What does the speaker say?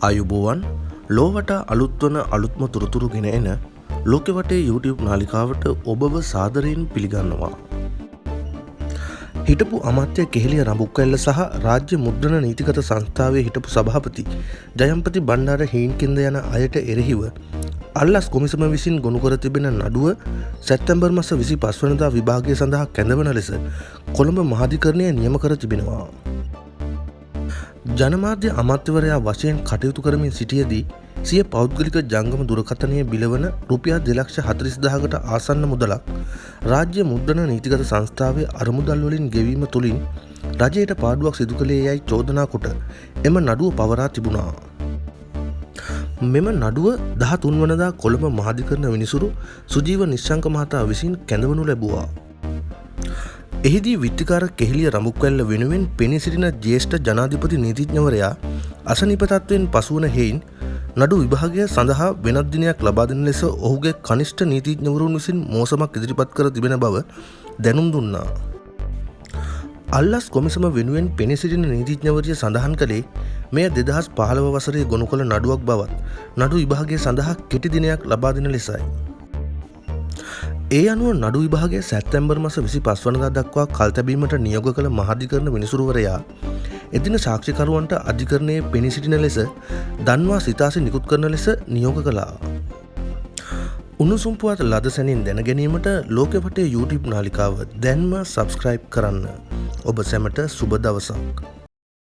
ආයුබෝවන් ලෝවට අලුත්වන අලුත්ම තුරතුරු ගෙන එන ලෝකෙ වටේ YouTube නාලිකාවට ඔබව සාදරයෙන් පිළිගන්නවා. හිටපු අමාත්‍ය කෙහෙලිය රඹුක්කැල්ල සහ රාජ්‍ය මුද්‍රණ නීතිගත සංස්ථාවේ හිටපු සභාපති ජයම්පති බණ්ඩාර හේන්කින්ද යන අයට එරෙහිව අල්ලස් කොමිසම විසින් ගොනු කර තිබෙන නඩුව සැප්තැම්බර් මාස 25 වෙනිදා විභාගය සඳහා කැඳවන ලෙස කොළඹ මහාධිකරණය නියම කර තිබෙනවා. ජනමාධ්‍ය අමාත්‍යවරයා වශයෙන් කටයුතු කරමින් සිටියදී සිය පෞද්ගලික ජංගම දුරකථනය බිලවන රුපියල් 2,40,000කට ආසන්න මුදලක් රාජ්‍ය මුද්‍රණ නීතිගත සංස්ථාවේ අරමුදල් වලින් ගෙවීම තුළින් රජයට පාඩුවක් සිදු කළේ යයි චෝදනා කොට එම නඩුව පවරා තිබුණා. මෙම නඩුව 13 වනදා කොළඹ මහාධිකරණ විනිසුරු සුජීව නිශ්ශංක මහතා විසින් කැඳවනු ලැබුවා. එහිදී විත්තිකාර කෙහෙලිය රඹුක්වැල්ල වෙනුවෙන් පෙනී සිටින ජ්‍යෙෂ්ඨ ජනාධිපති නීතිඥවරයා අසනීප තත්ත්වයෙන් පසුවන හේයින් නඩු විභාගය සඳහා වෙනත් දිනයක් ලබා දෙන ලෙස ඔහුගේ කනිෂ්ඨ නීතිඥවරුන් විසින් මෝසමක් ඉදිරිපත් කර තිබෙන බව දැනුම් දුන්නා. අල්ලස් කොමිසම වෙනුවෙන් පෙනී සිටින නීතිඥවරිය සඳහන් කළේ මෙය 2015 වසරේ ගොනු කළ නඩුවක් බවත් නඩු විභාගය සඳහා කෙටි දිනයක් ලබා දෙන ලෙසයි. ඒ අනුව නඩු විභාගය සැප්තැම්බර් මාස 25 වනදා දක්වා කල් තැබීමට නියෝග කළ මහාධිකරණ විනිසුරුවරයා එදින සාක්ෂිකරුවන්ට අධිකරණයේ පෙනී සිටින ලෙස දන්වා සිතාසි නිකුත් කරන ලෙස නියෝග කළා. උණුසුම් පුවත් ලද සැනින් දැන ගැනීමට ලෝකෙ වටේ YouTube නාලිකාව දැන්ම සබ්ස්ක්‍රයිබ් කරන්න. ඔබ සැමට සුබ දවසක්.